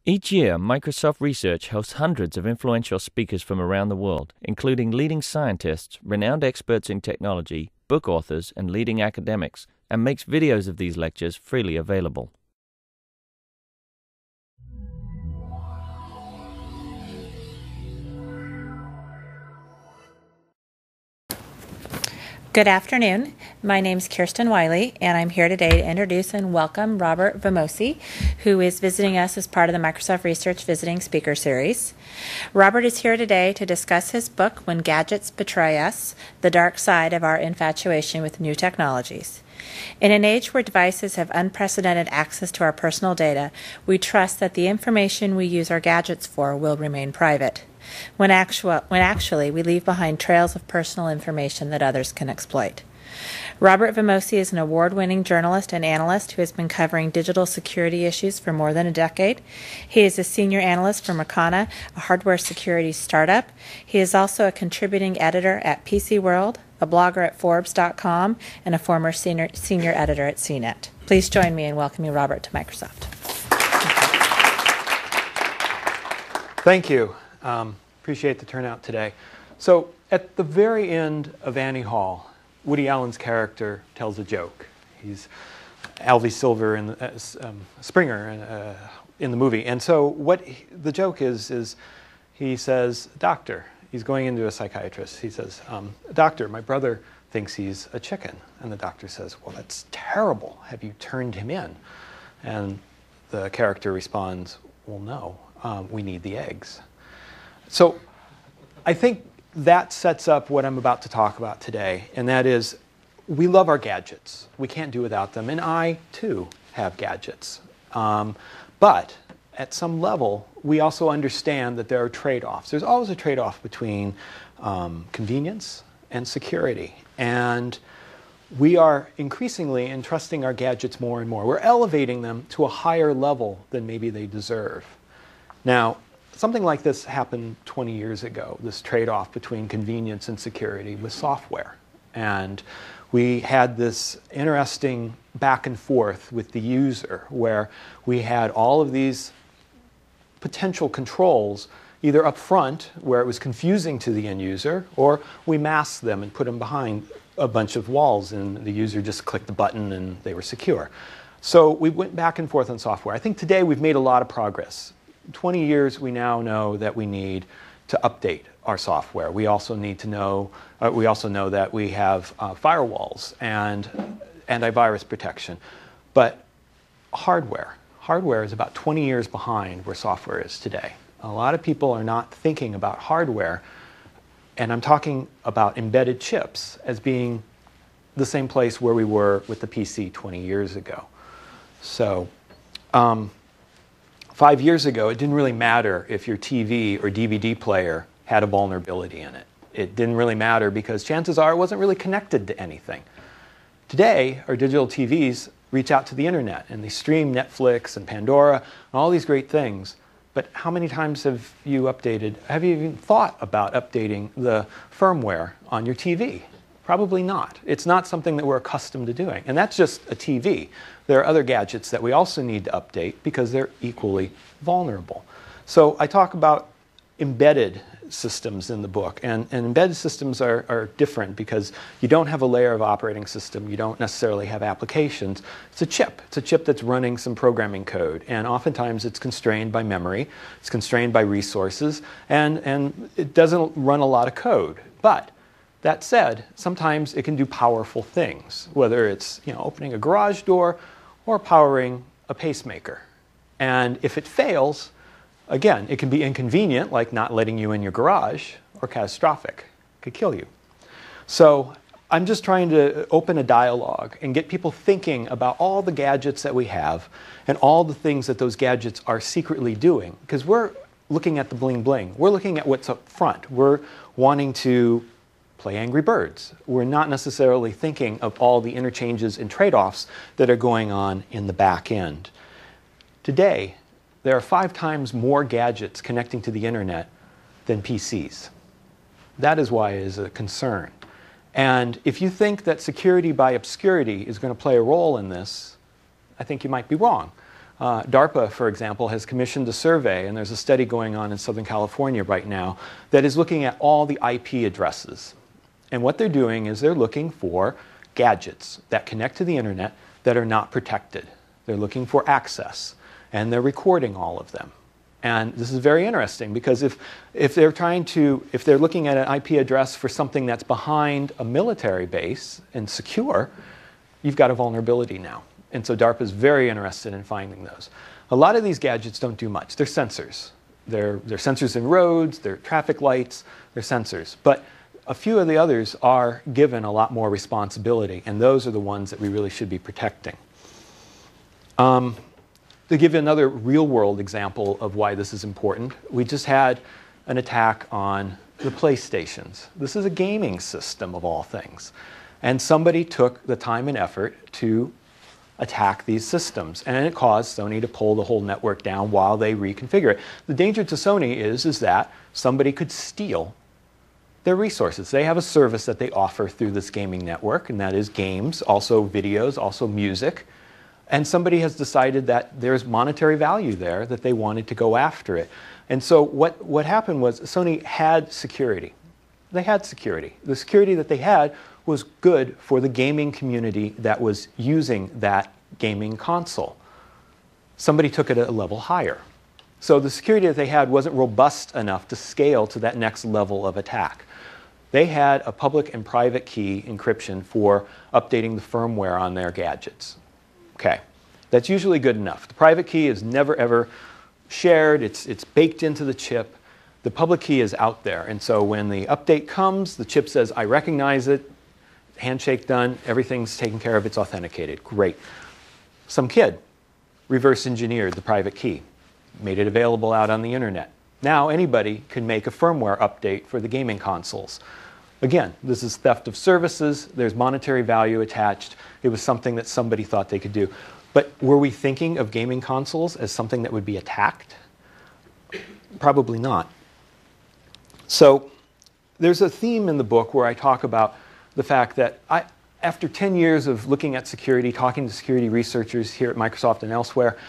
Each year, Microsoft Research hosts hundreds of influential speakers from around the world, including leading scientists, renowned experts in technology, book authors, and leading academics, and makes videos of these lectures freely available. Good afternoon. My name is Kirsten Wiley, and I'm here today to introduce and welcome Robert Famosi, who is visiting us as part of the Microsoft Research Visiting Speaker Series. Robert is here today to discuss his book, When Gadgets Betray Us, The Dark Side of Our Infatuation with New Technologies. In an age where devices have unprecedented access to our personal data, we trust that the information we use our gadgets for will remain private, when actually we leave behind trails of personal information that others can exploit. Robert Famosi is an award-winning journalist and analyst who has been covering digital security issues for more than a decade. He is a senior analyst for Makana, a hardware security startup. He is also a contributing editor at PC World, a blogger at Forbes.com, and a former senior editor at CNET. Please join me in welcoming Robert to Microsoft. Thank you. Appreciate the turnout today. So at the very end of Annie Hall, Woody Allen's character tells a joke. He's Alvy Silver and Springer in the movie. And so what the joke is he says, "Doctor," he's going into a psychiatrist. He says, "Doctor, my brother thinks he's a chicken." And the doctor says, "Well, that's terrible. Have you turned him in?" And the character responds, "Well, no, we need the eggs." So I think that sets up what I'm about to talk about today, and that is we love our gadgets. We can't do without them, and I, too, have gadgets. But at some level, we also understand that there are trade-offs. There's always a trade-off between convenience and security, and we are increasingly entrusting our gadgets more and more. We're elevating them to a higher level than maybe they deserve. Now, something like this happened 20 years ago, this trade-off between convenience and security with software. And we had this interesting back and forth with the user where we had all of these potential controls either up front where it was confusing to the end user, or we masked them and put them behind a bunch of walls and the user just clicked the button and they were secure. So we went back and forth on software. I think today we've made a lot of progress. 20 years, we now know that we need to update our software. We also need to know, we also know that we have firewalls and antivirus protection. But hardware is about 20 years behind where software is today. A lot of people are not thinking about hardware, and I'm talking about embedded chips as being the same place where we were with the PC 20 years ago. So, 5 years ago, it didn't really matter if your TV or DVD player had a vulnerability in it. It didn't really matter because chances are it wasn't really connected to anything. Today, our digital TVs reach out to the internet and they stream Netflix and Pandora and all these great things. But how many times have you even thought about updating the firmware on your TV? Probably not. It's not something that we're accustomed to doing. And that's just a TV. There are other gadgets that we also need to update because they're equally vulnerable. So I talk about embedded systems in the book. And embedded systems are different because you don't have a layer of operating system. You don't necessarily have applications. It's a chip. It's a chip that's running some programming code. And oftentimes it's constrained by memory. It's constrained by resources. And it doesn't run a lot of code. But that said, sometimes it can do powerful things, whether it's opening a garage door or powering a pacemaker. And if it fails, again, it can be inconvenient, like not letting you in your garage, or catastrophic. It could kill you. So I'm just trying to open a dialogue and get people thinking about all the gadgets that we have and all the things that those gadgets are secretly doing. Because we're looking at the bling bling. We're looking at what's up front. We're wanting to play Angry Birds. We're not necessarily thinking of all the interchanges and trade-offs that are going on in the back end. Today, there are 5 times more gadgets connecting to the internet than PCs. That is why it is a concern. And if you think that security by obscurity is going to play a role in this, I think you might be wrong. DARPA, for example, has commissioned a survey, and there's a study going on in Southern California right now that is looking at all the IP addresses. And what they're doing is they're looking for gadgets that connect to the internet that are not protected. They're looking for access, and they're recording all of them. And this is very interesting because if they're looking at an IP address for something that's behind a military base and secure, you've got a vulnerability now. And so DARPA is very interested in finding those. A lot of these gadgets don't do much. They're sensors. They're sensors in roads, they're traffic lights, they're sensors. But a few of the others are given a lot more responsibility, and those are the ones that we really should be protecting. To give you another real-world example of why this is important, we just had an attack on the PlayStations. This is a gaming system of all things. And somebody took the time and effort to attack these systems, and it caused Sony to pull the whole network down while they reconfigure it. The danger to Sony is that somebody could steal their resources. They have a service that they offer through this gaming network, and that is games, also videos, also music. And somebody has decided that there's monetary value there, that they wanted to go after it. And so what happened was Sony had security. They had security. The security that they had was good for the gaming community that was using that gaming console. Somebody took it a level higher. So the security that they had wasn't robust enough to scale to that next level of attack. They had a public and private key encryption for updating the firmware on their gadgets. Okay, that's usually good enough. The private key is never ever shared. It's baked into the chip. The public key is out there. And so when the update comes, the chip says, I recognize it, handshake done, everything's taken care of, it's authenticated. Great. Some kid reverse engineered the private key, made it available out on the internet. Now anybody can make a firmware update for the gaming consoles. Again, this is theft of services. There's monetary value attached. It was something that somebody thought they could do. But were we thinking of gaming consoles as something that would be attacked? Probably not. So there's a theme in the book where I talk about the fact that after 10 years of looking at security, talking to security researchers here at Microsoft and elsewhere,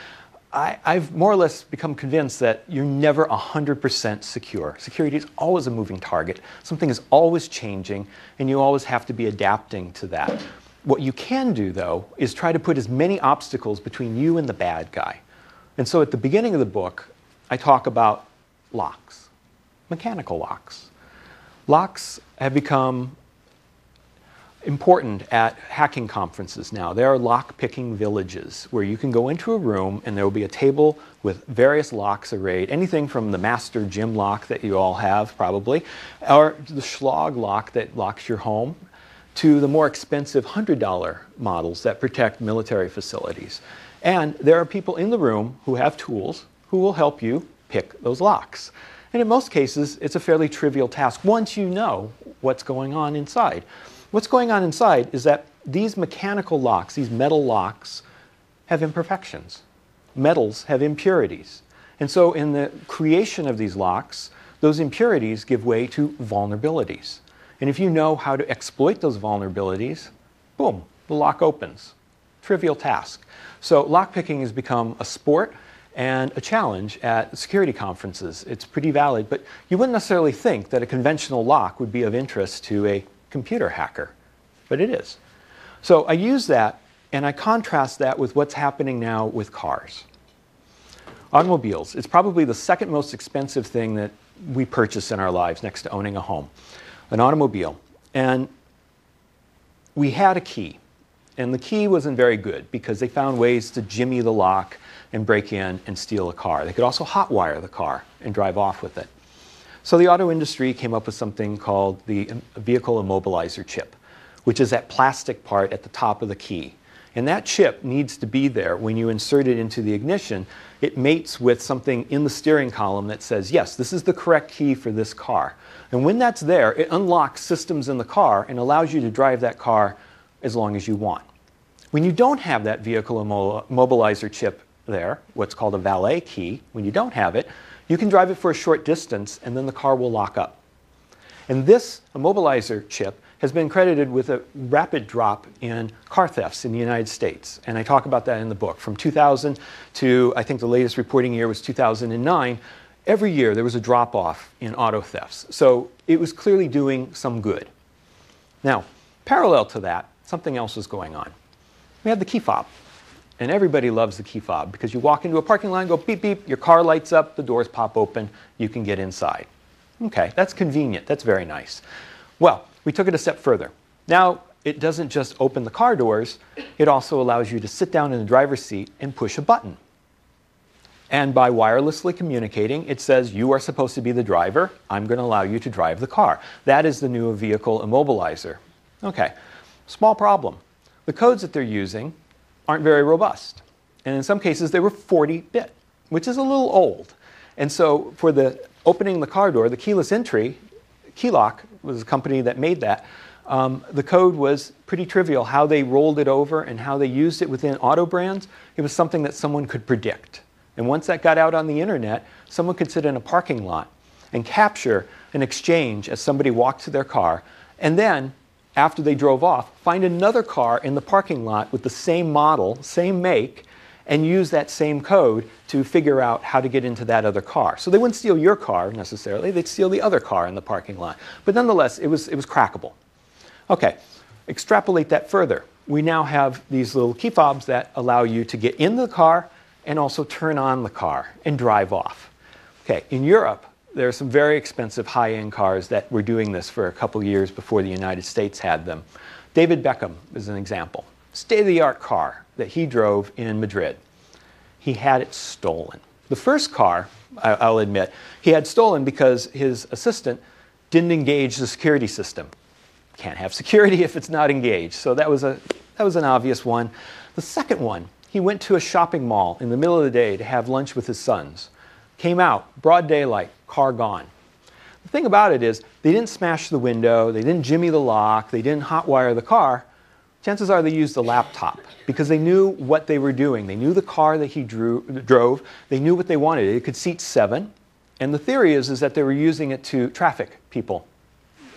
I've more or less become convinced that you're never 100% secure. Security is always a moving target. Something is always changing, and you always have to be adapting to that. What you can do, though, is try to put as many obstacles between you and the bad guy. And so at the beginning of the book, I talk about locks, mechanical locks. Locks have become important at hacking conferences now. There are lock-picking villages where you can go into a room and there will be a table with various locks arrayed, anything from the master gym lock that you all have probably, or the Schlog lock that locks your home, to the more expensive $100 models that protect military facilities. And there are people in the room who have tools who will help you pick those locks. And in most cases, it's a fairly trivial task once you know what's going on inside. What's going on inside is that these mechanical locks, these metal locks, have imperfections. Metals have impurities. And so in the creation of these locks, those impurities give way to vulnerabilities. And if you know how to exploit those vulnerabilities, boom, the lock opens. Trivial task. So lockpicking has become a sport and a challenge at security conferences. It's pretty valid, but you wouldn't necessarily think that a conventional lock would be of interest to a computer hacker, but it is. So I use that and I contrast that with what's happening now with cars. Automobiles, it's probably the second most expensive thing that we purchase in our lives next to owning a home, an automobile. And we had a key, and the key wasn't very good because they found ways to jimmy the lock and break in and steal a car. They could also hotwire the car and drive off with it. So the auto industry came up with something called the vehicle immobilizer chip, which is that plastic part at the top of the key. And that chip needs to be there when you insert it into the ignition. It mates with something in the steering column that says, yes, this is the correct key for this car. And when that's there, it unlocks systems in the car and allows you to drive that car as long as you want. When you don't have that vehicle immobilizer chip there, what's called a valet key, when you don't have it, you can drive it for a short distance and then the car will lock up. And this immobilizer chip has been credited with a rapid drop in car thefts in the United States. And I talk about that in the book. From 2000 to, I think the latest reporting year was 2009, every year there was a drop-off in auto thefts. So it was clearly doing some good. Now, parallel to that, something else was going on. We had the key fob. And everybody loves the key fob because you walk into a parking lot and go beep, beep, your car lights up, the doors pop open, you can get inside. Okay, that's convenient. That's very nice. Well, we took it a step further. Now, it doesn't just open the car doors, it also allows you to sit down in the driver's seat and push a button. And by wirelessly communicating, it says, you are supposed to be the driver, I'm going to allow you to drive the car. That is the new vehicle Immobilizer. Okay, small problem. The codes that they're using aren't very robust. And in some cases, they were 40-bit, which is a little old. And so for the opening the car door, the keyless entry, Keylock was a company that made that. The code was pretty trivial. How they rolled it over and how they used it within auto brands, it was something that someone could predict. And once that got out on the internet, someone could sit in a parking lot and capture an exchange as somebody walked to their car, and then after they drove off, find another car in the parking lot with the same model, same make, and use that same code to figure out how to get into that other car. So they wouldn't steal your car necessarily, they'd steal the other car in the parking lot. But nonetheless, it was crackable. Okay, extrapolate that further. We now have these little key fobs that allow you to get in the car and also turn on the car and drive off. Okay, in Europe, there are some very expensive high-end cars that were doing this for a couple years before the United States had them. David Beckham is an example. State-of-the-art car that he drove in Madrid. He had it stolen. The first car, I'll admit, he had stolen because his assistant didn't engage the security system. Can't have security if it's not engaged. So that was an obvious one. The second one, he went to a shopping mall in the middle of the day to have lunch with his sons. Came out, broad daylight, car gone. The thing about it is, they didn't smash the window, they didn't jimmy the lock, they didn't hotwire the car. Chances are they used a laptop because they knew what they were doing. They knew the car that he drove, they knew what they wanted. It could seat 7. And the theory is that they were using it to traffic people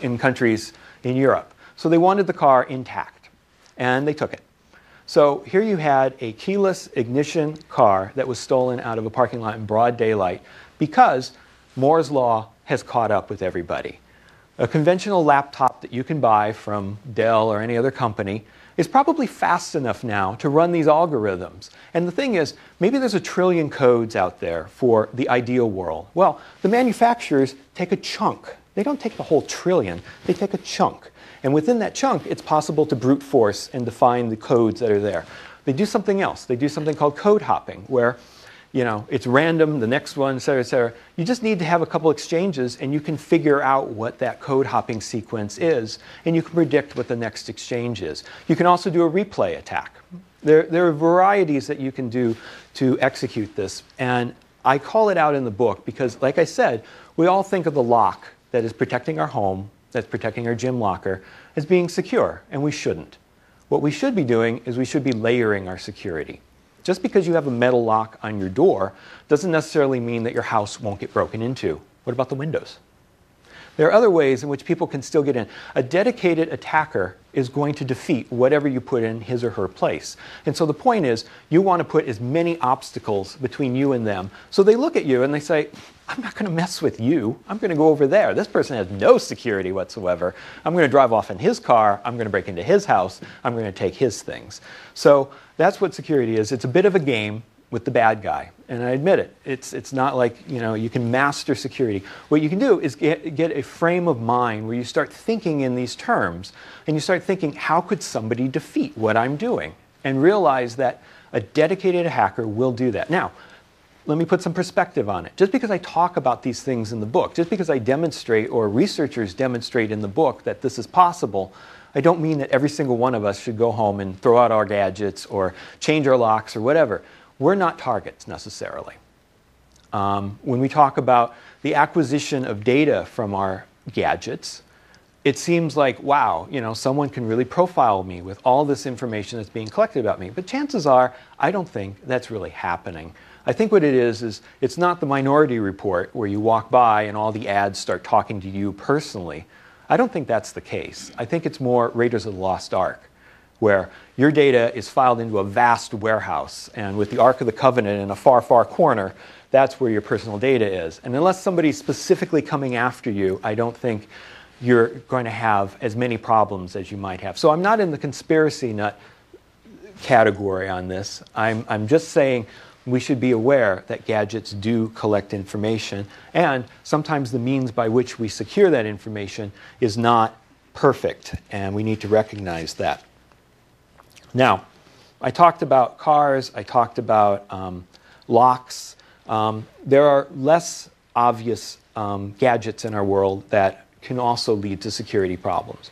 in countries in Europe. So they wanted the car intact, and they took it. So here you had a keyless ignition car that was stolen out of a parking lot in broad daylight because Moore's Law has caught up with everybody. A conventional laptop that you can buy from Dell or any other company is probably fast enough now to run these algorithms. And the thing is, maybe there's 1 trillion codes out there for the ideal world. Well, the manufacturers take a chunk. They don't take the whole trillion, they take a chunk. And within that chunk, it's possible to brute force and define the codes that are there. They do something else. They do something called code hopping, where it's random, the next one, et cetera, et cetera. You just need to have a couple exchanges, and you can figure out what that code hopping sequence is, and you can predict what the next exchange is. You can also do a replay attack. There are varieties that you can do to execute this, and I call it out in the book because, like I said, we all think of the lock that is protecting our home, that's protecting our gym locker, as being secure, and we shouldn't. What we should be doing is we should be layering our security. Just because you have a metal lock on your door doesn't necessarily mean that your house won't get broken into. What about the windows? There are other ways in which people can still get in. A dedicated attacker is going to defeat whatever you put in his or her place. And so the point is, you want to put as many obstacles between you and them. So they look at you and they say, I'm not going to mess with you. I'm going to go over there. This person has no security whatsoever. I'm going to drive off in his car. I'm going to break into his house. I'm going to take his things. So that's what security is. It's a bit of a game with the bad guy. And I admit it. It's not like, you can master security. What you can do is get a frame of mind where you start thinking in these terms, and you start thinking, how could somebody defeat what I'm doing? And realize that a dedicated hacker will do that. Now, let me put some perspective on it. Just because I talk about these things in the book, just because I demonstrate or researchers demonstrate in the book that this is possible, I don't mean that every single one of us should go home and throw out our gadgets or change our locks or whatever. We're not targets necessarily. When we talk about the acquisition of data from our gadgets, it seems like, wow, someone can really profile me with all this information that's being collected about me. But chances are, I don't think that's really happening. I think what it is it's not the Minority Report where you walk by and all the ads start talking to you personally. I don't think that's the case. I think it's more Raiders of the Lost Ark, where your data is filed into a vast warehouse, and with the Ark of the Covenant in a far, far corner, that's where your personal data is. And unless somebody's specifically coming after you, I don't think you're going to have as many problems as you might have. So I'm not in the conspiracy nut category on this. I'm just saying we should be aware that gadgets do collect information, and sometimes the means by which we secure that information is not perfect, and we need to recognize that. Now, I talked about cars, I talked about locks. There are less obvious gadgets in our world that can also lead to security problems.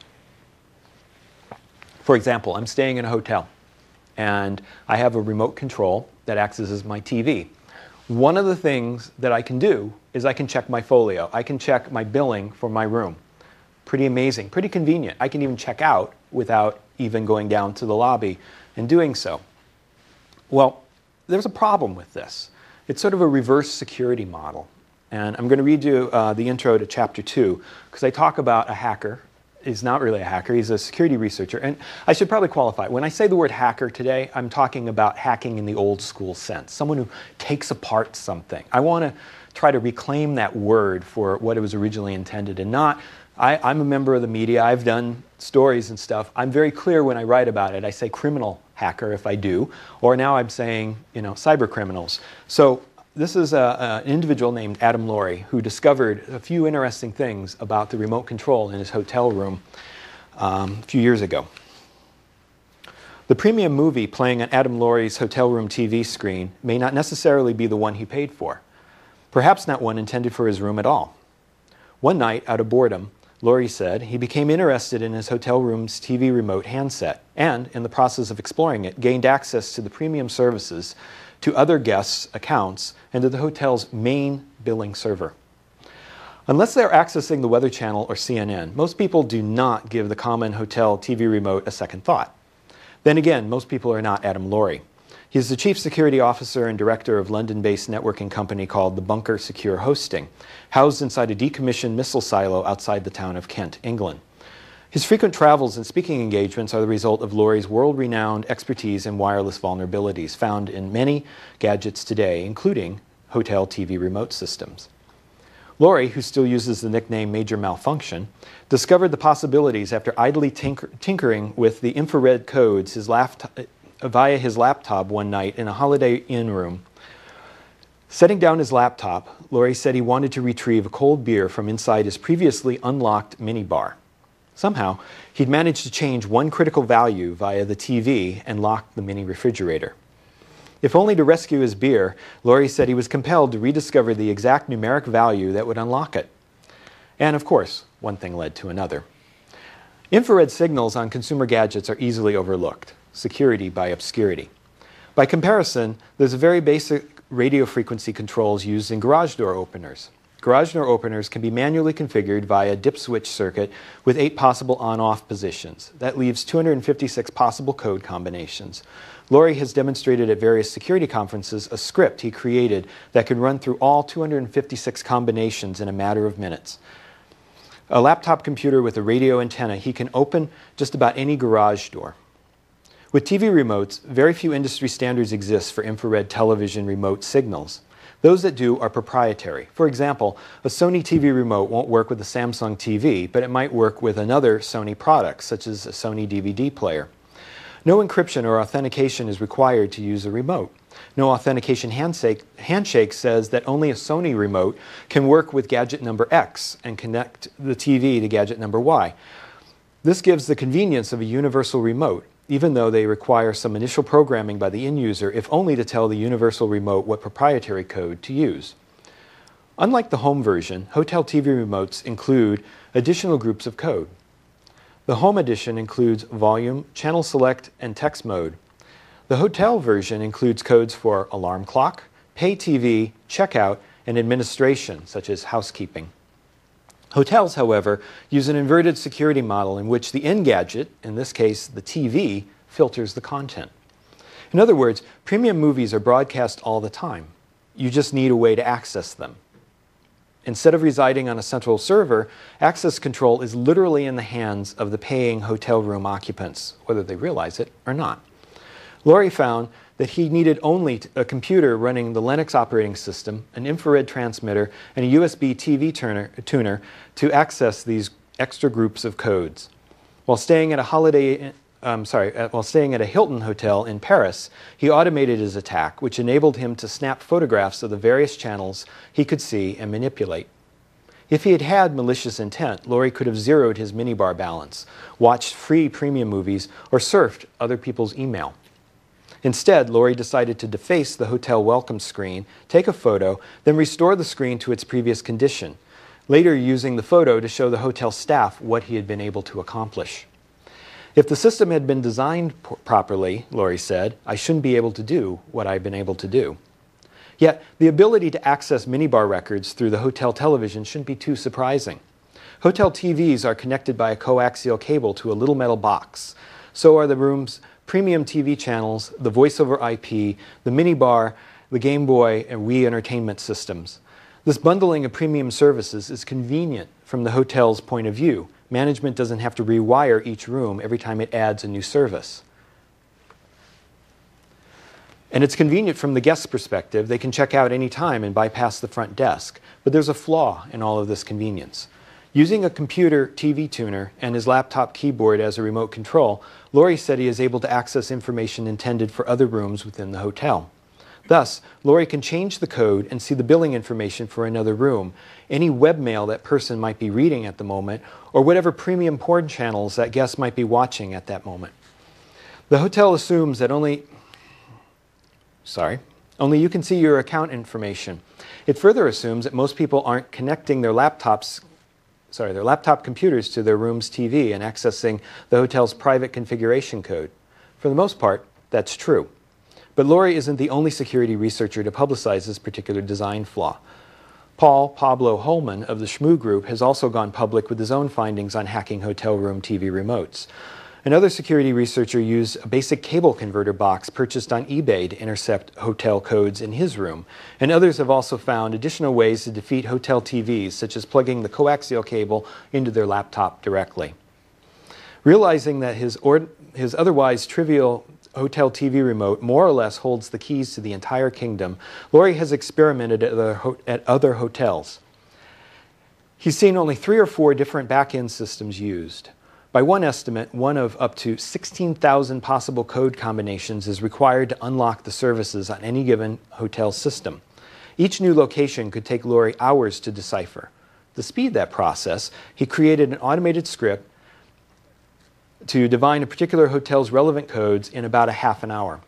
For example, I'm staying in a hotel, and I have a remote control that acts as my TV. One of the things that I can do is I can check my folio. I can check my billing for my room. Pretty amazing, pretty convenient. I can even check out without even going down to the lobby and doing so. Well, there's a problem with this. It's sort of a reverse security model. And I'm going to read you the intro to chapter 2, because I talk about a hacker. He's not really a hacker, he's a security researcher. And I should probably qualify. When I say the word hacker today, I'm talking about hacking in the old school sense. Someone who takes apart something. I want to try to reclaim that word for what it was originally intended, and not, I'm a member of the media, I've done stories and stuff. I'm very clear when I write about it. I say criminal hacker if I do, or now I'm saying, cyber criminals. So this is an individual named Adam Laurie who discovered a few interesting things about the remote control in his hotel room a few years ago. The premium movie playing on Adam Laurie's hotel room TV screen may not necessarily be the one he paid for. Perhaps not one intended for his room at all. One night, out of boredom, Laurie said he became interested in his hotel room's TV remote handset and, in the process of exploring it, gained access to the premium services, to other guests' accounts, and to the hotel's main billing server. Unless they're accessing the Weather Channel or CNN, most people do not give the common hotel TV remote a second thought. Then again, most people are not Adam Laurie. He is the chief security officer and director of London-based networking company called the Bunker Secure Hosting, housed inside a decommissioned missile silo outside the town of Kent, England. His frequent travels and speaking engagements are the result of Laurie's world-renowned expertise in wireless vulnerabilities found in many gadgets today, including hotel TV remote systems. Laurie, who still uses the nickname Major Malfunction, discovered the possibilities after idly tinkering with the infrared codes via his laptop one night in a Holiday Inn room. Setting down his laptop, Laurie said he wanted to retrieve a cold beer from inside his previously unlocked minibar. Somehow, he'd managed to change one critical value via the TV and lock the mini refrigerator. If only to rescue his beer, Laurie said he was compelled to rediscover the exact numeric value that would unlock it. And of course, one thing led to another. Infrared signals on consumer gadgets are easily overlooked. Security by obscurity. By comparison, there's a very basic radio frequency controls used in garage door openers. Garage door openers can be manually configured via a dip switch circuit with 8 possible on-off positions. That leaves 256 possible code combinations. Laurie has demonstrated at various security conferences a script he created that can run through all 256 combinations in a matter of minutes. A laptop computer with a radio antenna, he can open just about any garage door. With TV remotes, very few industry standards exist for infrared television remote signals. Those that do are proprietary. For example, a Sony TV remote won't work with a Samsung TV, but it might work with another Sony product, such as a Sony DVD player. No encryption or authentication is required to use a remote. No authentication handshake says that only a Sony remote can work with gadget number X and connect the TV to gadget number Y. This gives the convenience of a universal remote, even though they require some initial programming by the end user, if only to tell the universal remote what proprietary code to use. Unlike the home version, hotel TV remotes include additional groups of code. The home edition includes volume, channel select, and text mode. The hotel version includes codes for alarm clock, pay TV, checkout, and administration, such as housekeeping. Hotels, however, use an inverted security model in which the end gadget, in this case the TV, filters the content. In other words, premium movies are broadcast all the time. You just need a way to access them. Instead of residing on a central server, access control is literally in the hands of the paying hotel room occupants, whether they realize it or not. Laurie found that he needed only a computer running the Linux operating system, an infrared transmitter, and a USB TV tuner to access these extra groups of codes. While staying at a Hilton hotel in Paris, he automated his attack, which enabled him to snap photographs of the various channels he could see and manipulate. If he had had malicious intent, Laurie could have zeroed his minibar balance, watched free premium movies, or surfed other people's email. Instead, Laurie decided to deface the hotel welcome screen, take a photo, then restore the screen to its previous condition, later using the photo to show the hotel staff what he had been able to accomplish. If the system had been designed properly, Laurie said, I shouldn't be able to do what I've been able to do. Yet, the ability to access minibar records through the hotel television shouldn't be too surprising. Hotel TVs are connected by a coaxial cable to a little metal box. So are the room's premium TV channels, the voice over IP, the minibar, the Game Boy, and Wii entertainment systems. This bundling of premium services is convenient from the hotel's point of view. Management doesn't have to rewire each room every time it adds a new service. And it's convenient from the guest's perspective. They can check out any time and bypass the front desk. But there's a flaw in all of this convenience. Using a computer TV tuner and his laptop keyboard as a remote control, Laurie said he is able to access information intended for other rooms within the hotel. Thus, Laurie can change the code and see the billing information for another room, any webmail that person might be reading at the moment, or whatever premium porn channels that guest might be watching at that moment. The hotel assumes that only you can see your account information. It further assumes that most people aren't connecting their laptop computers to their room's TV and accessing the hotel's private configuration code. For the most part, that's true. But Laurie isn't the only security researcher to publicize this particular design flaw. Pablo Holman of the Shmoo Group has also gone public with his own findings on hacking hotel room TV remotes. Another security researcher used a basic cable converter box purchased on eBay to intercept hotel codes in his room, and others have also found additional ways to defeat hotel TVs, such as plugging the coaxial cable into their laptop directly. Realizing that his otherwise trivial hotel TV remote more or less holds the keys to the entire kingdom, Laurie has experimented at other hotels. He's seen only 3 or 4 different back-end systems used. By one estimate, one of up to 16,000 possible code combinations is required to unlock the services on any given hotel system. Each new location could take Laurie hours to decipher. To speed that process, he created an automated script to divine a particular hotel's relevant codes in about a half an hour.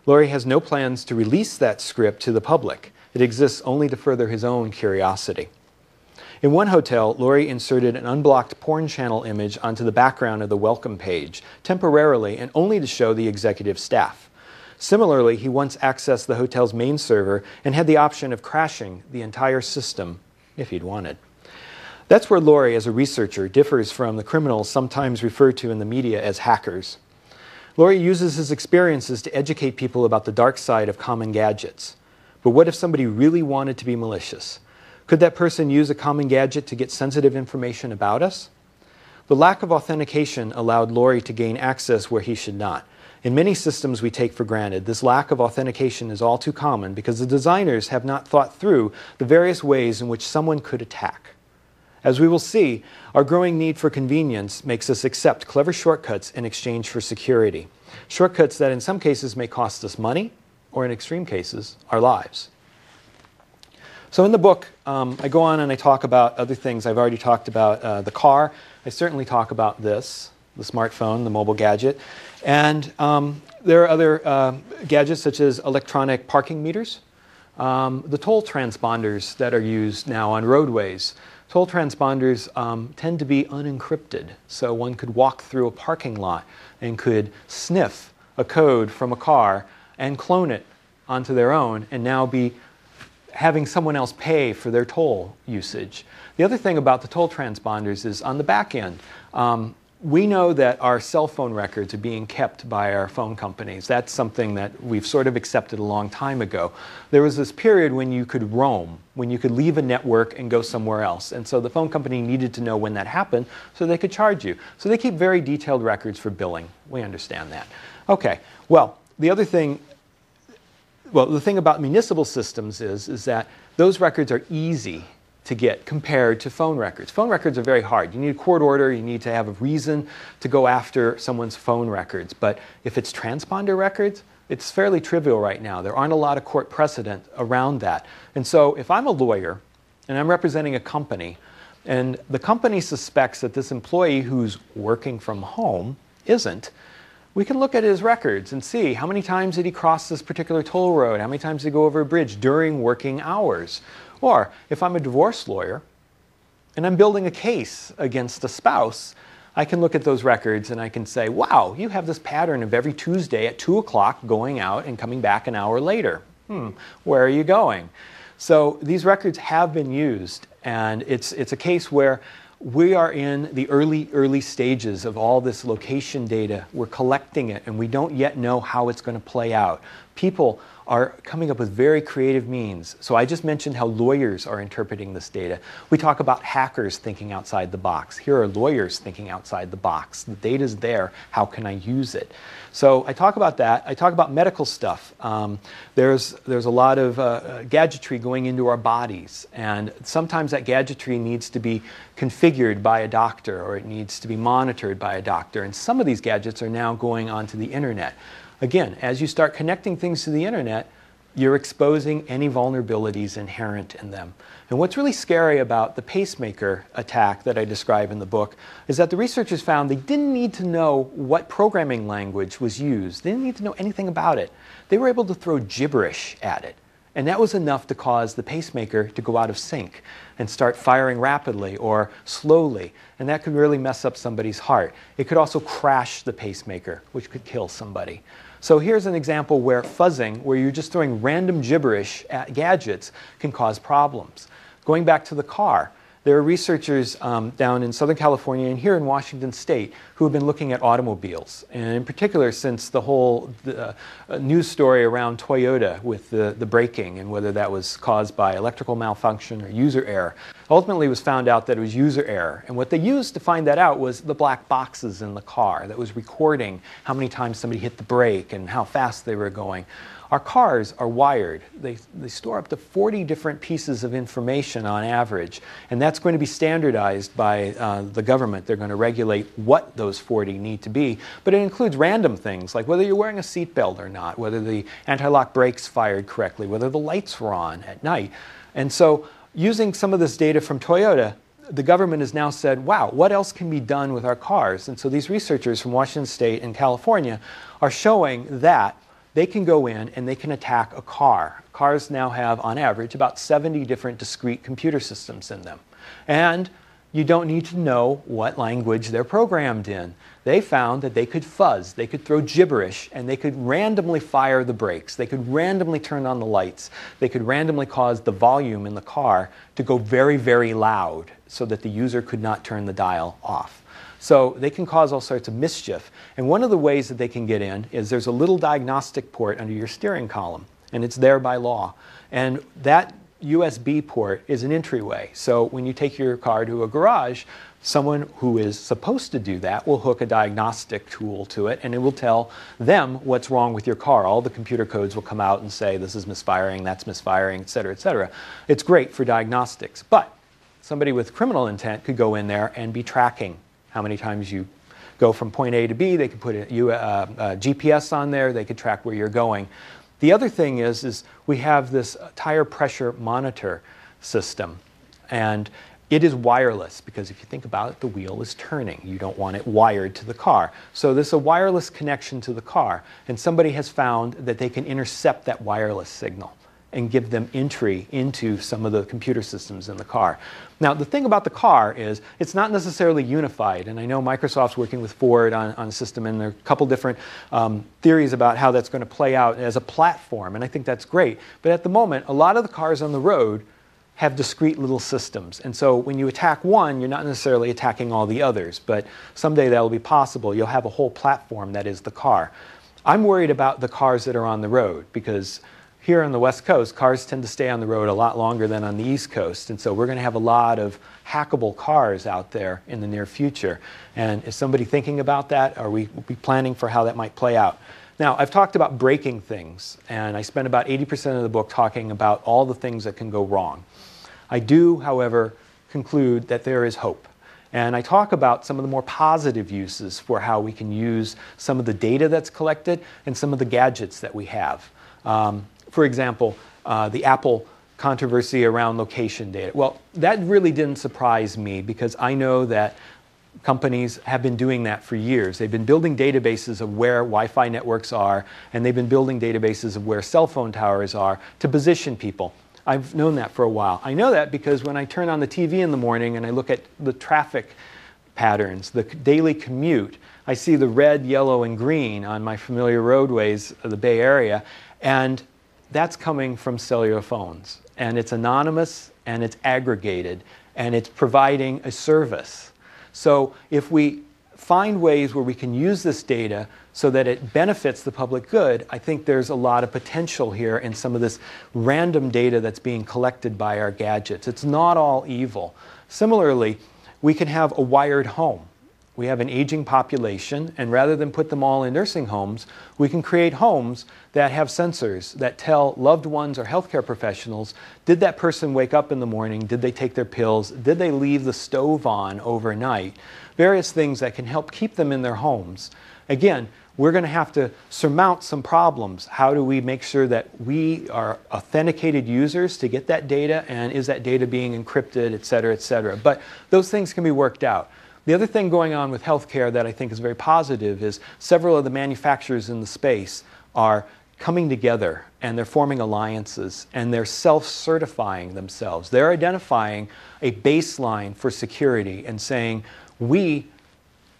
Laurie has no plans to release that script to the public. It exists only to further his own curiosity. In one hotel, Laurie inserted an unblocked porn channel image onto the background of the welcome page, temporarily and only to show the executive staff. Similarly, he once accessed the hotel's main server and had the option of crashing the entire system if he'd wanted. That's where Laurie, as a researcher, differs from the criminals sometimes referred to in the media as hackers. Laurie uses his experiences to educate people about the dark side of common gadgets. But what if somebody really wanted to be malicious? Could that person use a common gadget to get sensitive information about us? The lack of authentication allowed Laurie to gain access where he should not. In many systems we take for granted, this lack of authentication is all too common because the designers have not thought through the various ways in which someone could attack. As we will see, our growing need for convenience makes us accept clever shortcuts in exchange for security. Shortcuts that in some cases may cost us money, or in extreme cases, our lives. So in the book, I go on and I talk about other things. I've already talked about the car. I certainly talk about this, the smartphone, the mobile gadget. And there are other gadgets such as electronic parking meters, the toll transponders that are used now on roadways. Toll transponders tend to be unencrypted, so one could walk through a parking lot and could sniff a code from a car and clone it onto their own and now be having someone else pay for their toll usage. The other thing about the toll transponders is on the back end, we know that our cell phone records are being kept by our phone companies. That's something that we've sort of accepted a long time ago. There was this period when you could roam, when you could leave a network and go somewhere else. And so the phone company needed to know when that happened so they could charge you. So they keep very detailed records for billing. We understand that. Okay, well, the thing about municipal systems is that those records are easy to get compared to phone records. Phone records are very hard. You need a court order, you need to have a reason to go after someone's phone records. But if it's transponder records, it's fairly trivial right now. There aren't a lot of court precedent around that. And so if I'm a lawyer and I'm representing a company, and the company suspects that this employee who's working from home isn't, we can look at his records and see how many times did he cross this particular toll road, how many times did he go over a bridge during working hours. Or if I'm a divorce lawyer and I'm building a case against a spouse, I can look at those records and I can say, wow, you have this pattern of every Tuesday at 2 o'clock going out and coming back an hour later. Where are you going? So these records have been used, and it's a case where we are in the early stages of all this location data. We're collecting it, and we don't yet know how it's going to play out. People are coming up with very creative means. So I just mentioned how lawyers are interpreting this data. We talk about hackers thinking outside the box. Here are lawyers thinking outside the box. The data's there. How can I use it? So I talk about that. I talk about medical stuff. There's a lot of gadgetry going into our bodies, and sometimes that gadgetry needs to be configured by a doctor, or it needs to be monitored by a doctor. And some of these gadgets are now going onto the internet. Again, as you start connecting things to the internet, you're exposing any vulnerabilities inherent in them. And what's really scary about the pacemaker attack that I describe in the book is that the researchers found they didn't need to know what programming language was used. They didn't need to know anything about it. They were able to throw gibberish at it. And that was enough to cause the pacemaker to go out of sync and start firing rapidly or slowly. And that could really mess up somebody's heart. It could also crash the pacemaker, which could kill somebody. So here's an example where fuzzing, where you're just throwing random gibberish at gadgets, can cause problems. Going back to the car, there are researchers down in Southern California and here in Washington State who have been looking at automobiles. And in particular, since the whole news story around Toyota with the braking and whether that was caused by electrical malfunction or user error. Ultimately, it was found out that it was user error. And what they used to find that out was the black boxes in the car that was recording how many times somebody hit the brake and how fast they were going. Our cars are wired. They store up to 40 different pieces of information on average, and that's going to be standardized by the government. They're going to regulate what those 40 need to be, but it includes random things like whether you're wearing a seatbelt or not, whether the anti-lock brakes fired correctly, whether the lights were on at night. And so using some of this data from Toyota, the government has now said, wow, what else can be done with our cars? And so these researchers from Washington State and California are showing that they can go in and they can attack a car. Cars now have, on average, about 70 different discrete computer systems in them. And you don't need to know what language they're programmed in. They found that they could fuzz, they could throw gibberish, and they could randomly fire the brakes. They could randomly turn on the lights. They could randomly cause the volume in the car to go very, very loud so that the user could not turn the dial off. So they can cause all sorts of mischief. And one of the ways that they can get in is there's a little diagnostic port under your steering column, and it's there by law. And that USB port is an entryway. So when you take your car to a garage, someone who is supposed to do that will hook a diagnostic tool to it, and it will tell them what's wrong with your car. All the computer codes will come out and say, this is misfiring, that's misfiring, et cetera, et cetera. It's great for diagnostics. But somebody with criminal intent could go in there and be tracking how many times you go from point A to B. They could put a GPS on there. They could track where you're going. The other thing is we have this tire pressure monitor system. And it is wireless because if you think about it, the wheel is turning. You don't want it wired to the car. So there's a wireless connection to the car. And somebody has found that they can intercept that wireless signal and give them entry into some of the computer systems in the car. Now, the thing about the car is it's not necessarily unified, and I know Microsoft's working with Ford on a system, and there are a couple different theories about how that's going to play out as a platform, and I think that's great. But at the moment, a lot of the cars on the road have discrete little systems. And so when you attack one, you're not necessarily attacking all the others, but someday that will be possible. You'll have a whole platform that is the car. I'm worried about the cars that are on the road, because here on the West Coast, cars tend to stay on the road a lot longer than on the East Coast. And so we're going to have a lot of hackable cars out there in the near future. And is somebody thinking about that? Are we planning for how that might play out? Now, I've talked about breaking things, and I spent about 80% of the book talking about all the things that can go wrong. I do, however, conclude that there is hope. And I talk about some of the more positive uses for how we can use some of the data that's collected and some of the gadgets that we have. For example, the Apple controversy around location data. Well, that really didn't surprise me, because I know that companies have been doing that for years. They've been building databases of where Wi-Fi networks are, and they've been building databases of where cell phone towers are to position people. I've known that for a while. I know that because when I turn on the TV in the morning and I look at the traffic patterns, the daily commute, I see the red, yellow, and green on my familiar roadways of the Bay Area, and that's coming from cellular phones. And it's anonymous, and it's aggregated, and it's providing a service. So if we find ways where we can use this data so that it benefits the public good, I think there's a lot of potential here in some of this random data that's being collected by our gadgets. It's not all evil. Similarly, we can have a wired home. We have an aging population, and rather than put them all in nursing homes, we can create homes that have sensors that tell loved ones or healthcare professionals, did that person wake up in the morning? Did they take their pills? Did they leave the stove on overnight? Various things that can help keep them in their homes. Again, we're going to have to surmount some problems. How do we make sure that we are authenticated users to get that data, and is that data being encrypted, et cetera, et cetera? But those things can be worked out. The other thing going on with healthcare that I think is very positive is several of the manufacturers in the space are coming together, and they're forming alliances, and they're self-certifying themselves. They're identifying a baseline for security and saying, we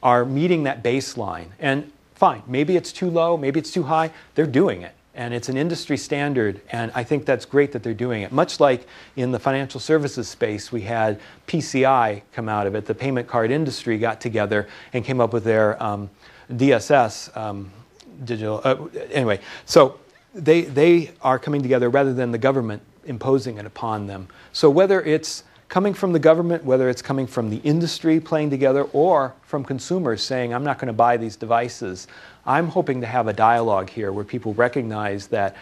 are meeting that baseline. And fine, maybe it's too low, maybe it's too high. They're doing it. And it's an industry standard, and I think that's great that they're doing it. Much like in the financial services space, we had PCI come out of it. The payment card industry got together and came up with their DSS, digital, anyway. So they are coming together rather than the government imposing it upon them. So whether it's coming from the government, whether it's coming from the industry playing together, or from consumers saying, I'm not going to buy these devices, I'm hoping to have a dialogue here where people recognize that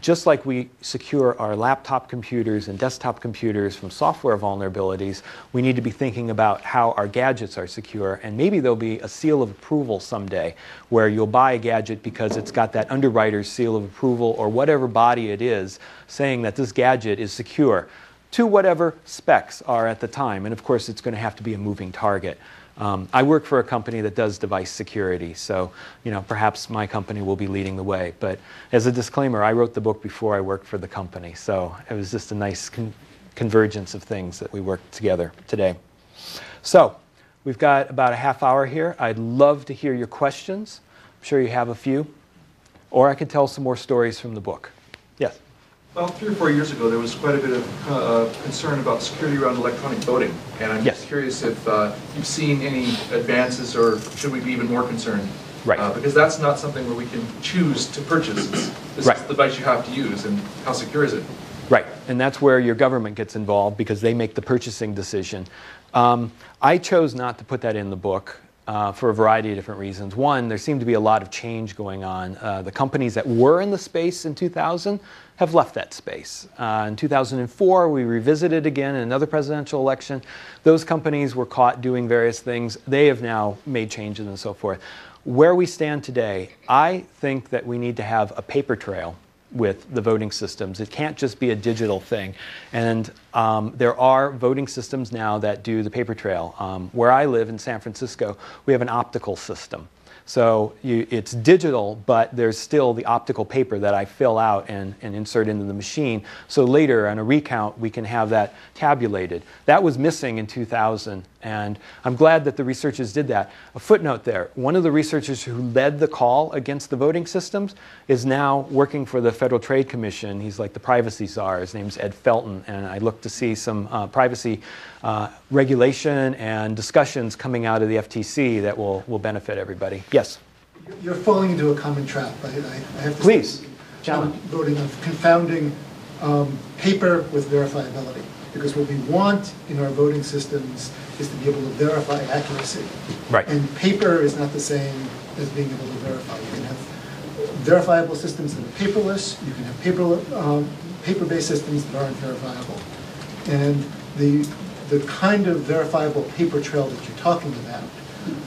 just like we secure our laptop computers and desktop computers from software vulnerabilities, we need to be thinking about how our gadgets are secure. And maybe there'll be a seal of approval someday where you'll buy a gadget because it's got that underwriter's seal of approval or whatever body it is saying that this gadget is secure to whatever specs are at the time. And of course, it's going to have to be a moving target. I work for a company that does device security, so perhaps my company will be leading the way. But as a disclaimer, I wrote the book before I worked for the company, so it was just a nice convergence of things that we worked together today. So we've got about a half hour here. I'd love to hear your questions. I'm sure you have a few. Or I could tell some more stories from the book. Yes? Well, 3 or 4 years ago, there was quite a bit of concern about security around electronic voting. And I'm just curious if you've seen any advances, or should we be even more concerned? Right. Because that's not something where we can choose to purchase. This is the device you have to use, and how secure is it? Right. And that's where your government gets involved, because they make the purchasing decision. I chose not to put that in the book. For a variety of different reasons. One, there seemed to be a lot of change going on. The companies that were in the space in 2000 have left that space. In 2004, we revisited again in another presidential election. Those companies were caught doing various things. They have now made changes and so forth. Where we stand today, I think that we need to have a paper trail with the voting systems. It can't just be a digital thing. And there are voting systems now that do the paper trail. Where I live in San Francisco, we have an optical system. So it's digital, but there's still the optical paper that I fill out and insert into the machine. So later on a recount, we can have that tabulated. That was missing in 2000. And I'm glad that the researchers did that. A footnote there. One of the researchers who led the call against the voting systems is now working for the Federal Trade Commission. He's like the privacy czar. His name's Ed Felton. And I look to see some privacy regulation and discussions coming out of the FTC that will benefit everybody. Yes? You're falling into a common trap. I have to Please, challenge voting of confounding paper with verifiability. Because what we want in our voting systems is to be able to verify accuracy. Right. And paper is not the same as being able to verify. You can have verifiable systems that are paperless. You can have paper-based systems that aren't verifiable. And the kind of verifiable paper trail that you're talking about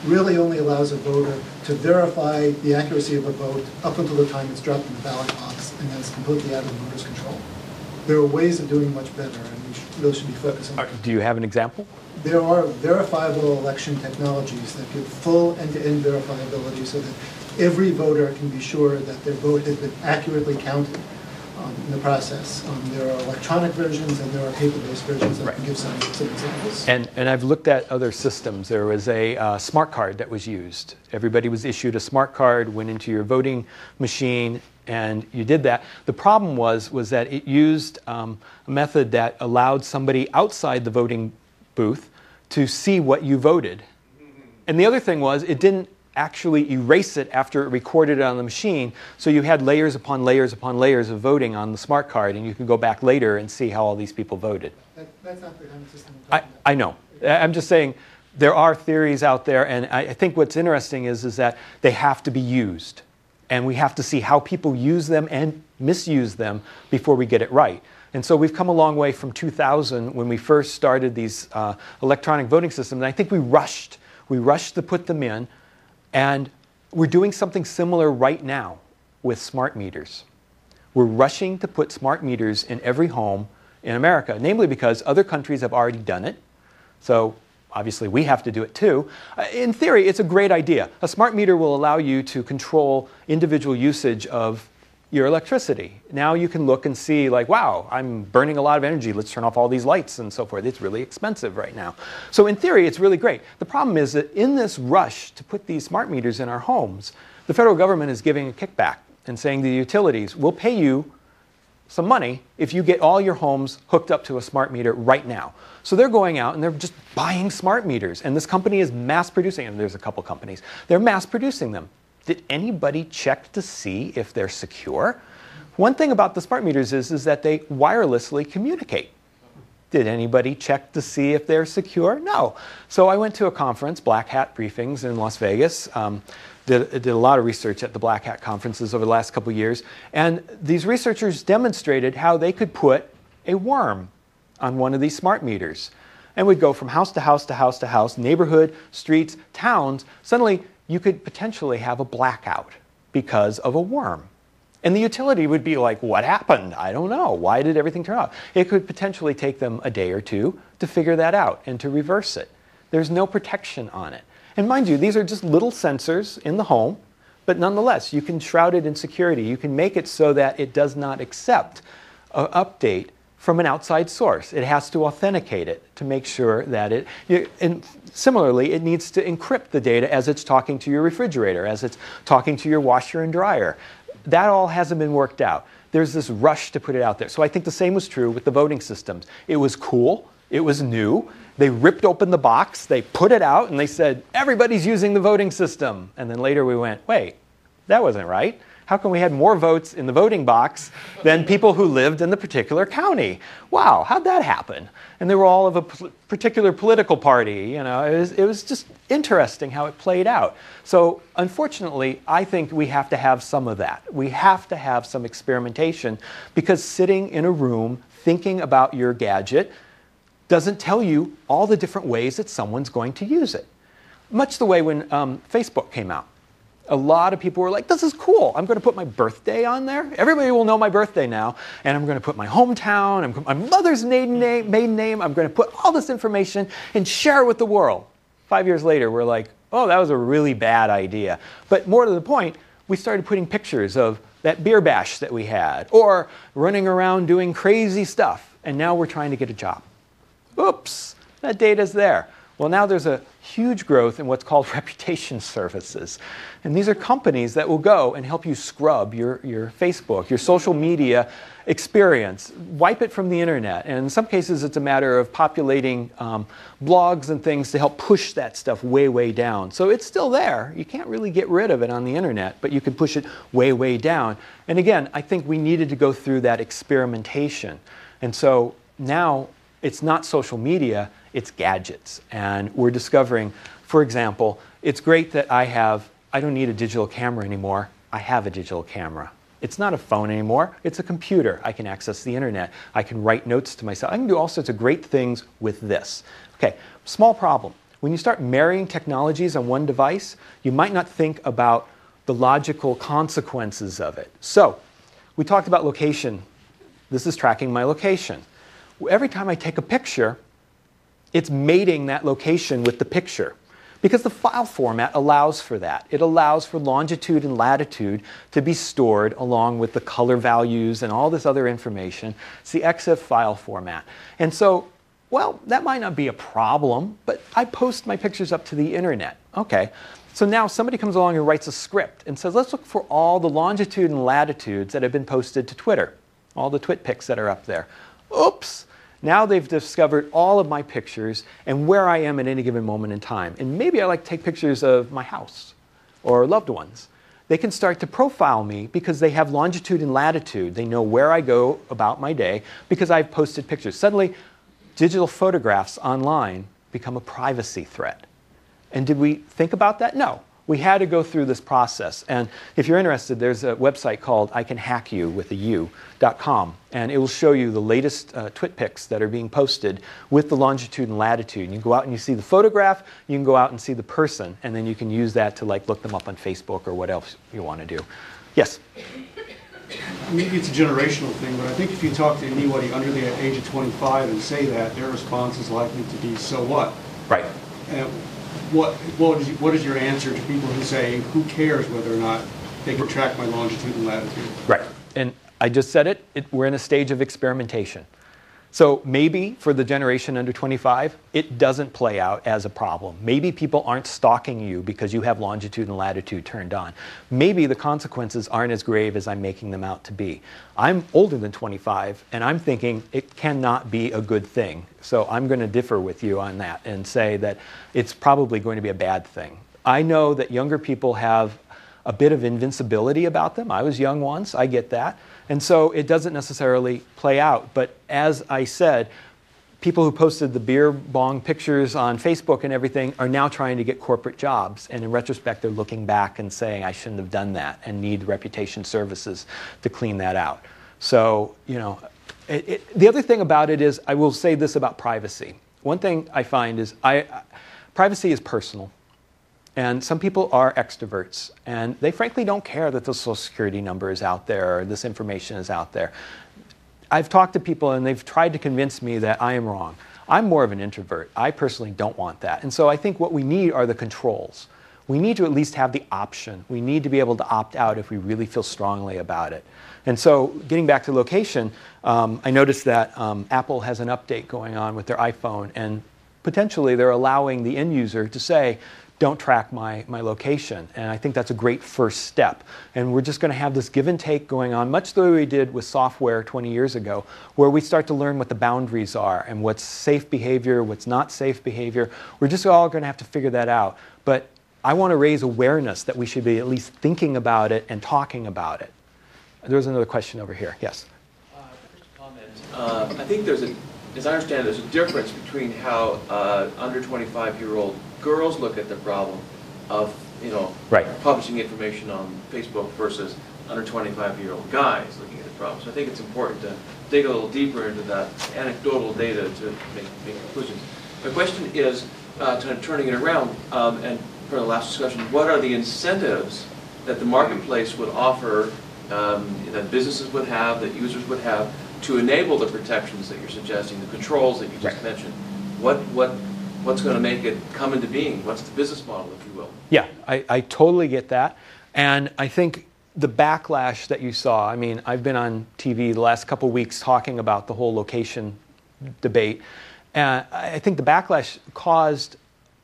really only allows a voter to verify the accuracy of a vote up until the time it's dropped in the ballot box, and then it's completely out of the voter's control. There are ways of doing much better, and we really should be focusing on that. Do you have an example? There are verifiable election technologies that give full end-to-end verifiability so that every voter can be sure that their vote has been accurately counted in the process. There are electronic versions and there are paper-based versions that can give some examples. And I've looked at other systems. There was a smart card that was used. Everybody was issued a smart card, went into your voting machine, and you did that. The problem was that it used a method that allowed somebody outside the voting booth to see what you voted. And the other thing was it didn't actually erase it after it recorded it on the machine, so you had layers upon layers upon layers of voting on the smart card, and you could go back later and see how all these people voted. That's not the kind of system we're talking about. I know. I'm just saying there are theories out there, and I think what's interesting is that they have to be used. And we have to see how people use them and misuse them before we get it right. And so we've come a long way from 2000 when we first started these electronic voting systems. And I think we rushed. We rushed to put them in. And we're doing something similar right now with smart meters. We're rushing to put smart meters in every home in America, namely because other countries have already done it. So obviously we have to do it too. In theory, it's a great idea. A smart meter will allow you to control individual usage of your electricity. Now you can look and see, like, wow, I'm burning a lot of energy. Let's turn off all these lights and so forth. It's really expensive right now. So in theory, it's really great. The problem is that in this rush to put these smart meters in our homes, the federal government is giving a kickback and saying to the utilities, we'll pay you some money if you get all your homes hooked up to a smart meter right now. So they're going out and they're just buying smart meters. And this company is mass producing, and there's a couple companies, they're mass producing them. Did anybody check to see if they're secure? One thing about the smart meters is that they wirelessly communicate. Did anybody check to see if they're secure? No. So I went to a conference, Black Hat Briefings in Las Vegas. Did a lot of research at the Black Hat conferences over the last couple of years. And these researchers demonstrated how they could put a worm on one of these smart meters. And would go from house to house to house to house, neighborhood, streets, towns. Suddenly, you could potentially have a blackout because of a worm. And the utility would be like, what happened? I don't know. Why did everything turn off? It could potentially take them a day or two to figure that out and to reverse it. There's no protection on it. And mind you, these are just little sensors in the home, but nonetheless, you can shroud it in security. You can make it so that it does not accept an update from an outside source. It has to authenticate it to make sure that and similarly, it needs to encrypt the data as it's talking to your refrigerator, as it's talking to your washer and dryer. That all hasn't been worked out. There's this rush to put it out there. So I think the same was true with the voting systems. It was cool. It was new. They ripped open the box. They put it out and they said, everybody's using the voting system. And then later we went, wait, that wasn't right. How come we had more votes in the voting box than people who lived in the particular county? Wow, how'd that happen? And they were all of a particular political party. You know, it was just interesting how it played out. So unfortunately, I think we have to have some of that. We have to have some experimentation, because sitting in a room thinking about your gadget doesn't tell you all the different ways that someone's going to use it. Much the way when Facebook came out. A lot of people were like, this is cool. I'm going to put my birthday on there. Everybody will know my birthday now. And I'm going to put my hometown, and my mother's maiden name. I'm going to put all this information and share it with the world. 5 years later, we're like, oh, that was a really bad idea. But more to the point, we started putting pictures of that beer bash that we had, or running around doing crazy stuff. And now we're trying to get a job. Oops, that data's there. Well, now there's a huge growth in what's called reputation services. And these are companies that will go and help you scrub your Facebook, your social media experience, wipe it from the internet. And in some cases, it's a matter of populating blogs and things to help push that stuff way, way down. So it's still there. You can't really get rid of it on the internet, but you can push it way, way down. And again, I think we needed to go through that experimentation. And so now it's not social media, it's gadgets. And we're discovering, for example, it's great that I don't need a digital camera anymore. I have a digital camera. It's not a phone anymore, it's a computer. I can access the internet. I can write notes to myself. I can do all sorts of great things with this. Okay, small problem. When you start marrying technologies on one device, you might not think about the logical consequences of it. So, we talked about location. This is tracking my location. Every time I take a picture, it's mating that location with the picture. Because the file format allows for that. It allows for longitude and latitude to be stored along with the color values and all this other information. It's the EXIF file format. And so, well, that might not be a problem, but I post my pictures up to the internet. Okay. So now somebody comes along and writes a script and says, let's look for all the longitude and latitudes that have been posted to Twitter. All the twit pics that are up there. Oops! Now they've discovered all of my pictures and where I am at any given moment in time. And maybe I like to take pictures of my house or loved ones. They can start to profile me because they have longitude and latitude. They know where I go about my day because I've posted pictures. Suddenly, digital photographs online become a privacy threat. And did we think about that? No. We had to go through this process. And if you're interested, there's a website called icanhackyou.com. And it will show you the latest twit pics that are being posted with the longitude and latitude. And you go out and you see the photograph, you can go out and see the person, and then you can use that to look them up on Facebook or what else you want to do. Yes? Maybe it's a generational thing, but I think if you talk to anybody under the age of 25 and say that, their response is likely to be, so what? Right. What is your answer to people who say, who cares whether or not they can track my longitude and latitude? Right. And I just said it, we're in a stage of experimentation. So maybe for the generation under 25, it doesn't play out as a problem. Maybe people aren't stalking you because you have longitude and latitude turned on. Maybe the consequences aren't as grave as I'm making them out to be. I'm older than 25, and I'm thinking it cannot be a good thing. So I'm going to differ with you on that and say that it's probably going to be a bad thing. I know that younger people have a bit of invincibility about them. I was young once, I get that. And so it doesn't necessarily play out. But as I said, people who posted the beer bong pictures on Facebook and everything are now trying to get corporate jobs. And in retrospect, they're looking back and saying, I shouldn't have done that, and need reputation services to clean that out. So, you know, the other thing about it is, I will say this about privacy. One thing I find is privacy is personal. And some people are extroverts, and they frankly don't care that the Social Security number is out there or this information is out there. I've talked to people, and they've tried to convince me that I am wrong. I'm more of an introvert. I personally don't want that. And so I think what we need are the controls. We need to at least have the option. We need to be able to opt out if we really feel strongly about it. And so getting back to location, I noticed that Apple has an update going on with their iPhone, and potentially they're allowing the end user to say, don't track my location. And I think that's a great first step. And we're just going to have this give and take going on, much the way we did with software 20 years ago, where we start to learn what the boundaries are and what's safe behavior, what's not safe behavior. We're just all going to have to figure that out. But I want to raise awareness that we should be at least thinking about it and talking about it. There was another question over here. Yes? First comment. I think there's as I understand it, there's a difference between how under 25-year-old girls look at the problem of, right, publishing information on Facebook versus under 25-year-old guys looking at the problem. So I think it's important to dig a little deeper into that anecdotal data to make conclusions. My question is, turning it around, and for the last discussion, what are the incentives that the marketplace would offer, that businesses would have, that users would have, to enable the protections that you're suggesting, the controls that you just mentioned? What's going to make it come into being? What's the business model, if you will? Yeah, I totally get that. And I think the backlash that you saw, I mean, I've been on TV the last couple of weeks talking about the whole location debate. And I think the backlash caused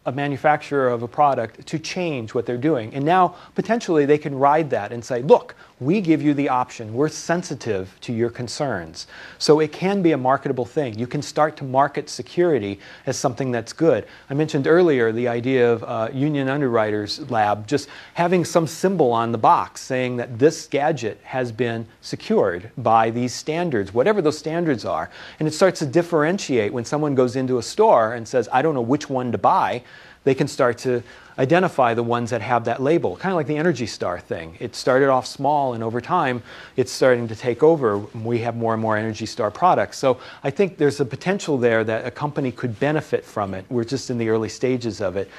a manufacturer of a product to change what they're doing. And now, potentially, they can ride that and say, look, we give you the option. We're sensitive to your concerns. So it can be a marketable thing. You can start to market security as something that's good. I mentioned earlier the idea of Union Underwriters Lab just having some symbol on the box saying that this gadget has been secured by these standards, whatever those standards are. And it starts to differentiate when someone goes into a store and says, I don't know which one to buy. They can start to identify the ones that have that label, kind of like the Energy Star thing. It started off small, and over time, it's starting to take over. We have more and more Energy Star products. So I think there's a potential there that a company could benefit from it. We're just in the early stages of it.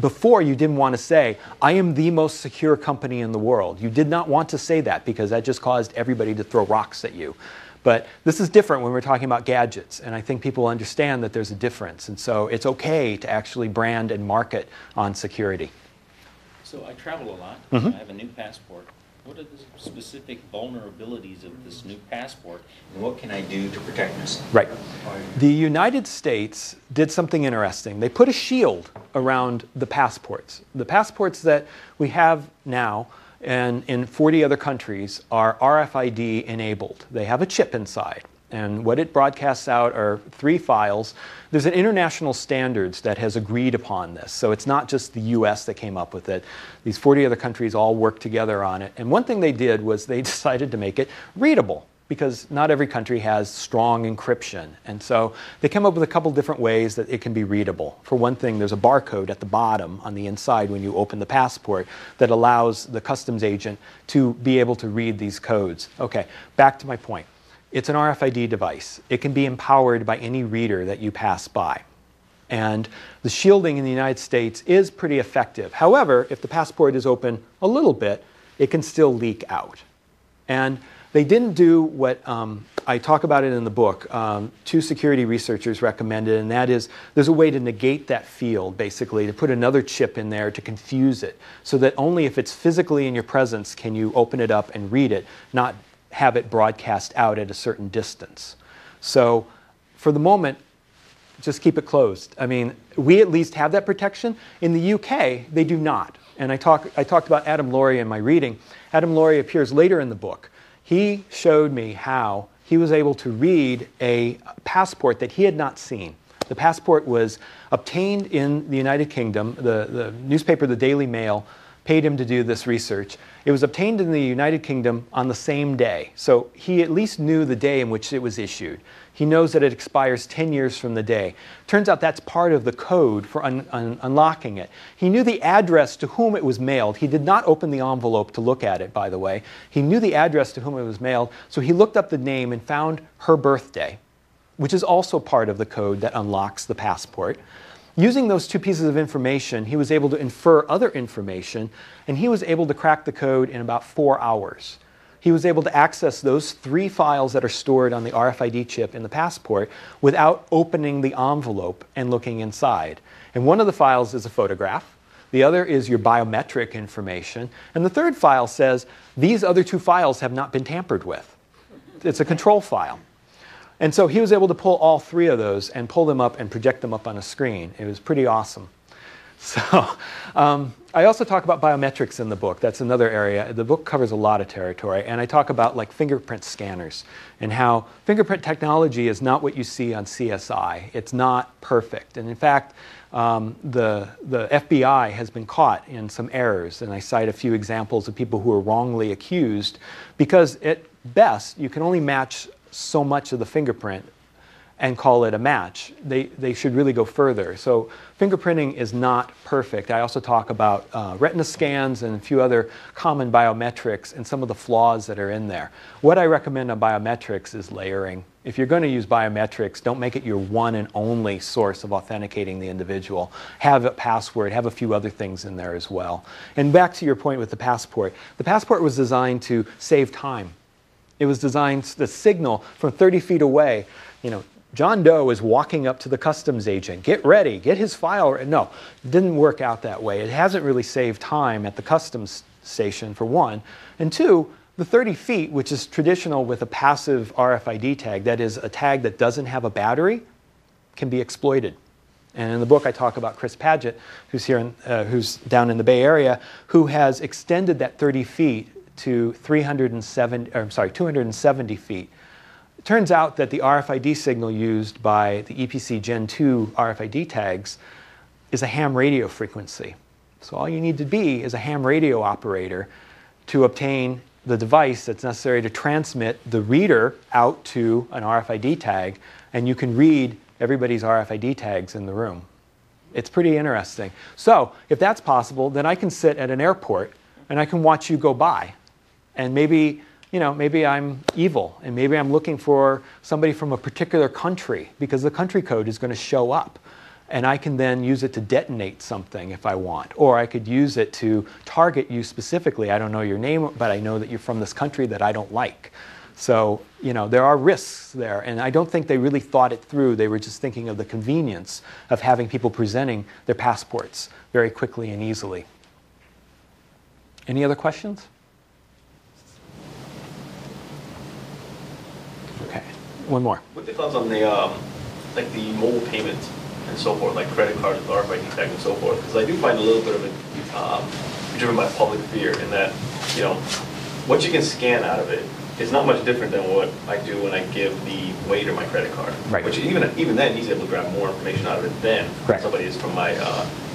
Before, you didn't want to say, I am the most secure company in the world. You did not want to say that because that just caused everybody to throw rocks at you. But this is different when we're talking about gadgets, and I think people understand that there's a difference. And so it's okay to actually brand and market on security. So I travel a lot. I have a new passport. What are the specific vulnerabilities of this new passport, and what can I do to protect myself? Right. The United States did something interesting. They put a shield around the passports. The passports that we have now and in 40 other countries are RFID enabled. They have a chip inside. And what it broadcasts out are 3 files. There's an international standards that has agreed upon this. So it's not just the US that came up with it. These 40 other countries all worked together on it. And one thing they did was they decided to make it readable, because not every country has strong encryption. And so they came up with a couple different ways that it can be readable. For one thing, there's a barcode at the bottom on the inside when you open the passport that allows the customs agent to be able to read these codes. Okay, back to my point. It's an RFID device. It can be empowered by any reader that you pass by. And the shielding in the United States is pretty effective. However, if the passport is open a little bit, it can still leak out. And they didn't do what I talk about it in the book. 2 security researchers recommended, and that is there's a way to negate that field, basically, to put another chip in there to confuse it, so that only if it's physically in your presence can you open it up and read it, not have it broadcast out at a certain distance. So for the moment, just keep it closed. I mean, we at least have that protection. In the UK, they do not. And I talked about Adam Laurie in my reading. Adam Laurie appears later in the book. He showed me how he was able to read a passport that he had not seen. The passport was obtained in the United Kingdom. The newspaper, the Daily Mail, paid him to do this research. It was obtained in the United Kingdom on the same day. So he at least knew the day in which it was issued. He knows that it expires 10 years from the day. Turns out that's part of the code for unlocking it. He knew the address to whom it was mailed. He did not open the envelope to look at it, by the way. He knew the address to whom it was mailed, so he looked up the name and found her birthday, which is also part of the code that unlocks the passport. Using those 2 pieces of information, he was able to infer other information, and he was able to crack the code in about 4 hours. He was able to access those 3 files that are stored on the RFID chip in the passport without opening the envelope and looking inside. And one of the files is a photograph. The other is your biometric information. And the third file says, these other 2 files have not been tampered with. It's a control file. And so he was able to pull all 3 of those and pull them up and project them up on a screen. It was pretty awesome. So I also talk about biometrics in the book. That's another area. The book covers a lot of territory. And I talk about like fingerprint scanners and how fingerprint technology is not what you see on CSI. It's not perfect. And in fact, the FBI has been caught in some errors. And I cite a few examples of people who are wrongly accused because at best, you can only match so much of the fingerprint and call it a match. They should really go further. So fingerprinting is not perfect. I also talk about retina scans and a few other common biometrics and some of the flaws that are in there. What I recommend on biometrics is layering. If you're going to use biometrics, don't make it your one and only source of authenticating the individual. Have a password, have a few other things in there as well. And back to your point with the passport was designed to save time. It was designed to signal from 30 feet away, John Doe is walking up to the customs agent. Get ready, get his file. No, it didn't work out that way. It hasn't really saved time at the customs station, for one. And 2, the 30 feet, which is traditional with a passive RFID tag, that is a tag that doesn't have a battery, can be exploited. And in the book, I talk about Chris Padgett, who's here, who's down in the Bay Area, who has extended that 30 feet to 270 feet. It turns out that the RFID signal used by the EPC Gen 2 RFID tags is a ham radio frequency. So all you need to be is a ham radio operator to obtain the device that's necessary to transmit the reader out to an RFID tag, and you can read everybody's RFID tags in the room. It's pretty interesting. So if that's possible, then I can sit at an airport and I can watch you go by. And maybe, you know, maybe I'm evil, and maybe I'm looking for somebody from a particular country because the country code is going to show up. And I can then use it to detonate something if I want. Or I could use it to target you specifically. I don't know your name, but I know that you're from this country that I don't like. So, you know, there are risks there. And I don't think they really thought it through. They were just thinking of the convenience of having people presenting their passports very quickly and easily. Any other questions? Okay, one more. What are your thoughts on the, like the mobile payments and so forth, like credit cards with RFID tag and so forth? Because I do find a little bit of it driven by public fear in that, you know, what you can scan out of it is not much different than what I do when I give the waiter my credit card. Right. Which even then, he's able to grab more information out of it than somebody is from my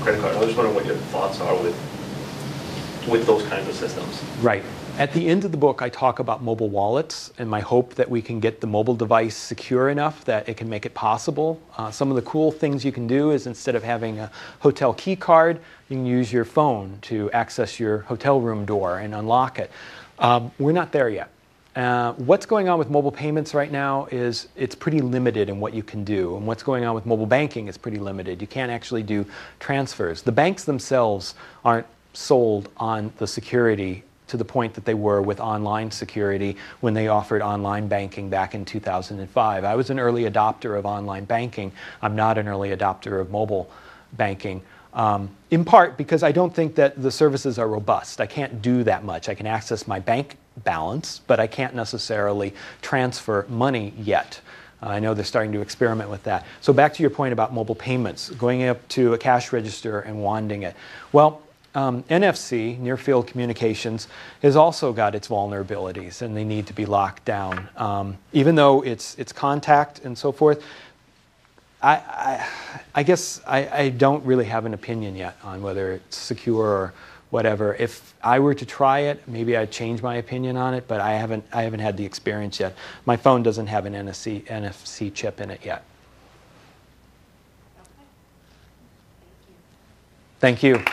credit card. I was just wondering what your thoughts are with those kinds of systems. Right. At the end of the book, I talk about mobile wallets and my hope that we can get the mobile device secure enough that it can make it possible. Some of the cool things you can do is instead of having a hotel key card, you can use your phone to access your hotel room door and unlock it. We're not there yet. What's going on with mobile payments right now is it's pretty limited in what you can do. And what's going on with mobile banking is pretty limited. You can't actually do transfers. The banks themselves aren't sold on the security to the point that they were with online security when they offered online banking back in 2005. I was an early adopter of online banking. I'm not an early adopter of mobile banking, in part because I don't think that the services are robust. I can't do that much. I can access my bank balance, but I can't necessarily transfer money yet. I know they're starting to experiment with that. So back to your point about mobile payments, going up to a cash register and wanding it. Well, NFC, near field communications, has also got its vulnerabilities, and they need to be locked down. Even though it's contact and so forth, I guess I don't really have an opinion yet on whether it's secure or whatever. If I were to try it, maybe I'd change my opinion on it, but I haven't had the experience yet. My phone doesn't have an NFC chip in it yet. Thank you.